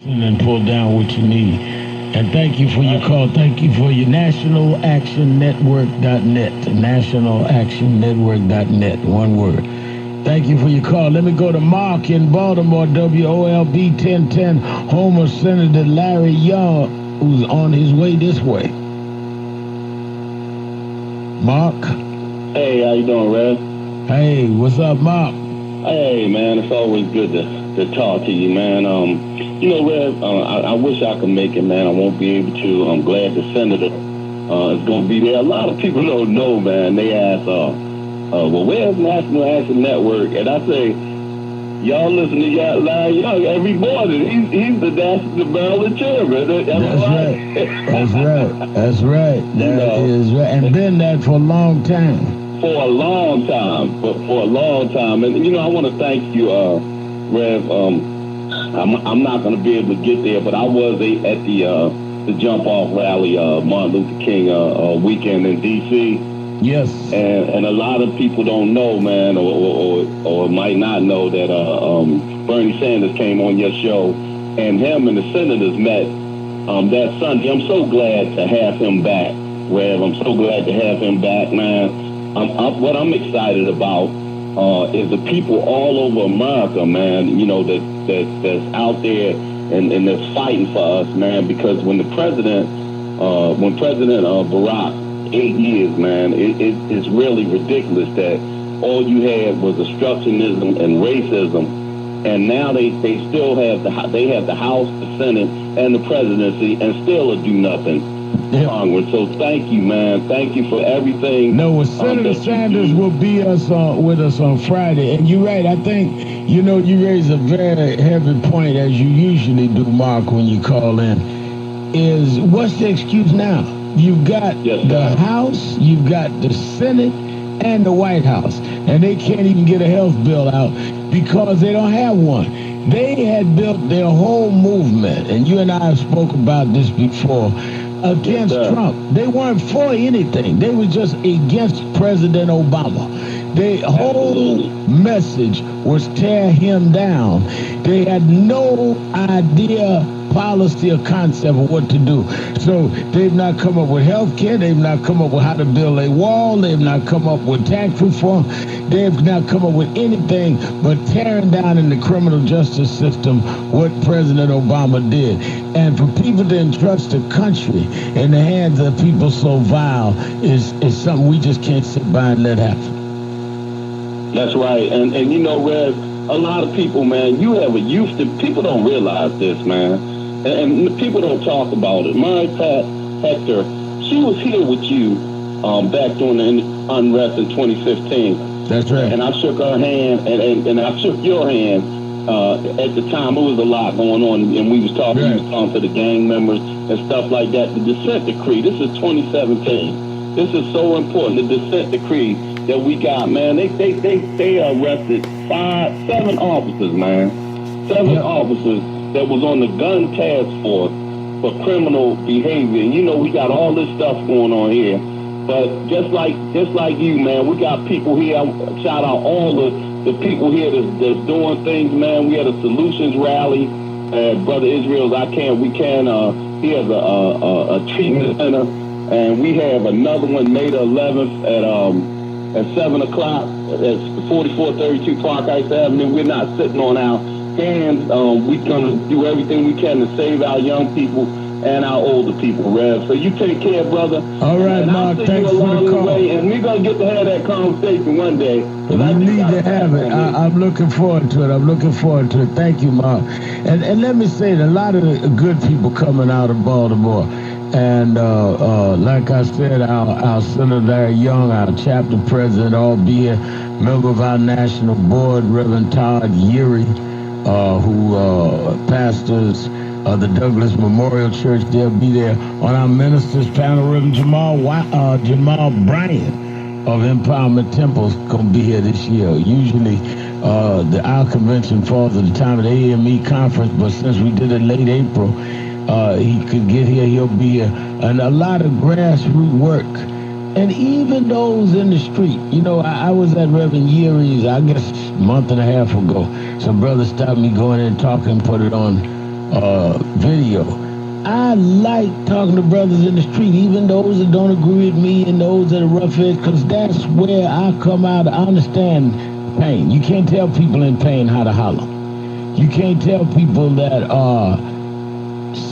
and pull down what you need. And thank you for your call. Thank you for your nationalactionnetwork.net. Nationalactionnetwork.net. One word. Thank you for your call. Let me go to Mark in Baltimore, WOLB 1010, home of Senator Larry Young, who's on his way this way. Mark? Hey, how you doing, Rev? Hey, what's up, Mark? Hey, man, it's always good to talk to you, man. Rev, I wish I could make it, man. I won't be able to. I'm glad the senator is going to be there. A lot of people don't know, man. They ask, well, where's National Action Network? And I say, y'all listen to Larry Young every morning. He's the National Maryland chairman. That's right. That's right. That is right. And been that for a long time. For a long time. And, I want to thank you, Rev. I'm not going to be able to get there, but I was at the jump off rally, Martin Luther King weekend in D.C. Yes. And a lot of people don't know, man, or might not know that Bernie Sanders came on your show, and him and the senators met that Sunday. I'm so glad to have him back, Rev. I'm so glad to have him back, man. What I'm excited about is the people all over America, man, that's out there and that's fighting for us, man, because when President Barack, 8 years, man, it's really ridiculous that all you had was obstructionism and racism, and now they still have the House, the Senate, and the presidency, and still do nothing. Yep. Congress. So thank you, man. Thank you for everything. No, well, Senator Sanders will be with us on Friday. And you're right. I think, you raise a very heavy point, as you usually do, Mark, when you call in, is what's the excuse now? You've got the House, you've got the Senate, and the White House. And they can't even get a health bill out because they don't have one. They had built their whole movement, and you and I have spoke about this before, against Trump. They weren't for anything. They were just against President Obama. Their whole message was tear him down. They had no idea, policy, or concept of what to do. So they've not come up with health care. They've not come up with how to build a wall. They've not come up with tax reform. They've not come up with anything but tearing down in the criminal justice system what President Obama did. And for people to entrust the country in the hands of people so vile is something we just can't sit by and let happen. That's right. And Rev, a lot of people, man, you have a youth that people don't realize this, man. And people don't talk about it. Mary Pat Hector, she was here with you back during the unrest in 2015. That's right. And I shook her hand, and I shook your hand. At the time, it was a lot going on, and we was talking, right. We was talking to the gang members and stuff like that. The dissent decree, this is 2017. This is so important, the dissent decree that we got, man. They arrested 7 officers, man. 7 officers that was on the gun task force for criminal behavior. And we got all this stuff going on here. But just like you, man, we got people here. I shout out all the people here that's doing things, man. We had a solutions rally at Brother Israel's he has a treatment center, and we have another one May the 11th at 7 o'clock at 4432 Park Ice Avenue. We're not sitting on our hands. We're going to do everything we can to save our young people and our older people, Rev. So you take care, brother. All right, Mark, thanks for the call. And we're going to get to have that conversation one day. We need to have it. I'm looking forward to it. Thank you, Mark. And let me say that a lot of the good people coming out of Baltimore. And like I said, our Senator Larry Young, our chapter president, albeit member of our national board, Reverend Todd Yeary, who pastors the Douglas Memorial Church. They'll be there on our ministers panel. Reverend Jamal Bryant of Empowerment Temple's going to be here this year. Usually our convention falls at the time of the AME conference, but since we did it late April, he could get here. He'll be here. And a lot of grassroots work. And even those in the street. I was at Reverend Yeary's, I guess, a month and a half ago. Some brothers stopped me going in and talking, put it on video. I like talking to brothers in the street, even those that don't agree with me and those that are rough edge, because that's where I come out. I understand pain. You can't tell people in pain how to holler. You can't tell people that are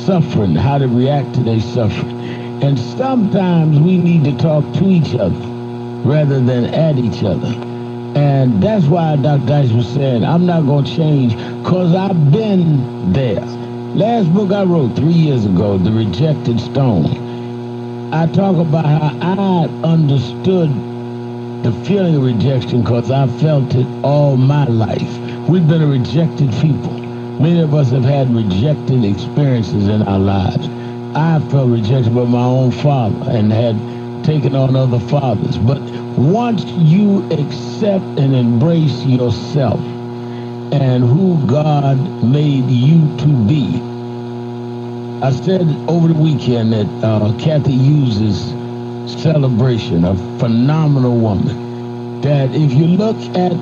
suffering how to react to their suffering. And sometimes we need to talk to each other rather than at each other. And that's why Dr. Dice was saying, I'm not going to change, because I've been there. Last book I wrote 3 years ago, The Rejected Stone, I talk about how I understood the feeling of rejection because I felt it all my life. We've been a rejected people. Many of us have had rejected experiences in our lives. I felt rejected by my own father and had taken on other fathers. But once you accept and embrace yourself and who God made you to be, I said over the weekend that Kathy Hughes' Celebration, a phenomenal woman, that if you look at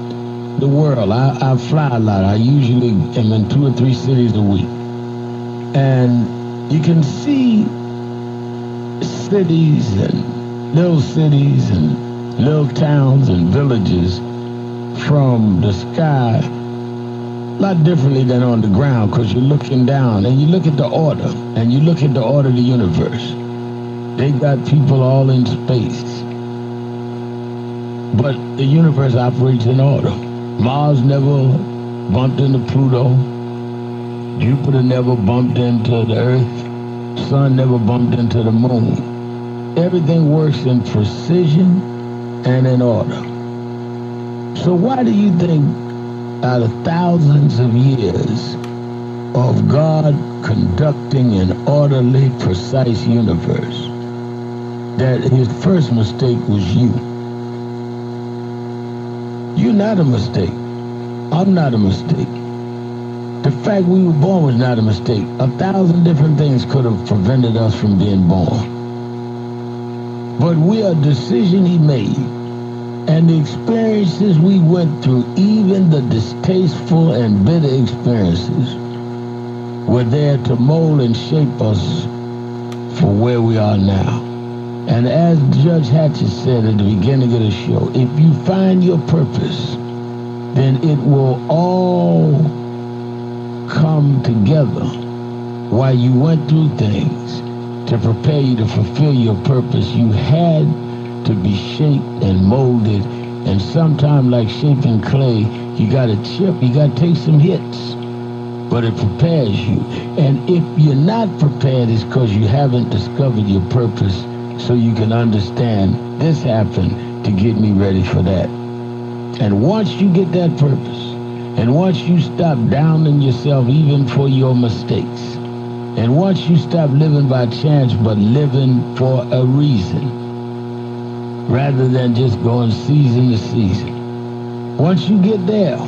the world, I fly a lot. I usually am in 2 or 3 cities a week. And you can see cities and little towns and villages from the sky a lot differently than on the ground, because you're looking down and you look at the order, and you look at the order of the universe. They got people all in space. But the universe operates in order. Mars never bumped into Pluto. Jupiter never bumped into the Earth. Sun never bumped into the Moon. Everything works in precision and in order. So why do you think out of thousands of years of God conducting an orderly, precise universe, that his first mistake was you? You're not a mistake. I'm not a mistake. The fact we were born was not a mistake. 1,000 different things could have prevented us from being born. But we are a decision he made. And the experiences we went through, even the distasteful and bitter experiences, were there to mold and shape us for where we are now. And as Judge Hatchett said at the beginning of the show, if you find your purpose, then it will all come together while you went through things to prepare you to fulfill your purpose. You had to be shaped and molded, and sometimes, like shaping clay, you got to chip, you got to take some hits, but it prepares you. And if you're not prepared, it's because you haven't discovered your purpose, so you can understand this happened to get me ready for that. And once you get that purpose, and once you stop downing yourself even for your mistakes, and once you stop living by chance but living for a reason, rather than just going season to season. Once you get there,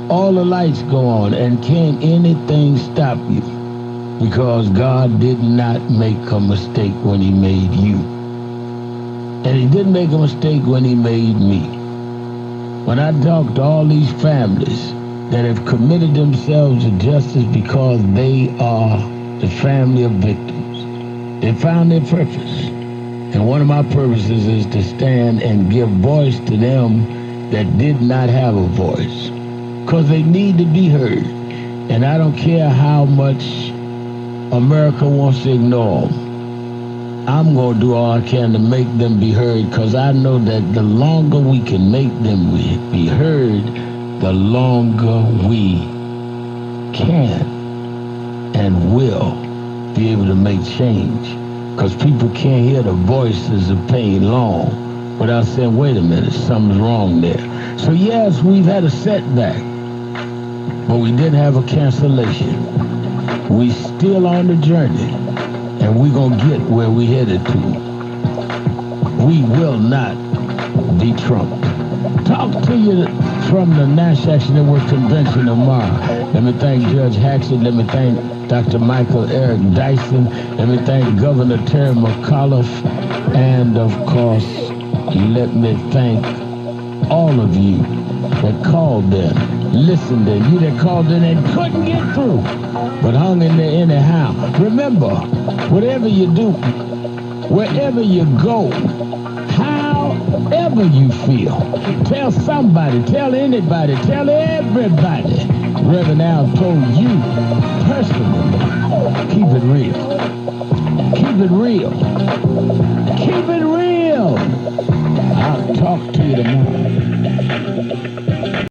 all the lights go on, and can't anything stop you, because God did not make a mistake when he made you. And he didn't make a mistake when he made me. When I talk to all these families that have committed themselves to justice because they are the family of victims, they found their purpose. And one of my purposes is to stand and give voice to them that did not have a voice, because they need to be heard. And I don't care how much America wants to ignore them. I'm going to do all I can to make them be heard, because I know that the longer we can make them be heard, the longer we can and will be able to make change. Because people can't hear the voices of pain long without saying, wait a minute, something's wrong there. So yes, we've had a setback, but we didn't have a cancellation. We still on the journey, and we're going to get where we headed to. We will not be trumped. Talk to you from the National Action Network Convention tomorrow. Let me thank Judge Hatchett. Let me thank Dr. Michael Eric Dyson. Let me thank Governor Terry McAuliffe. And, of course, let me thank all of you that called in listened to you that called in and couldn't get through, but hung in there anyhow. Remember, whatever you do, wherever you go, however you feel, tell somebody, tell anybody, tell everybody. Reverend Al told you personally, keep it real. Keep it real. Keep it real. I'll talk to you tomorrow.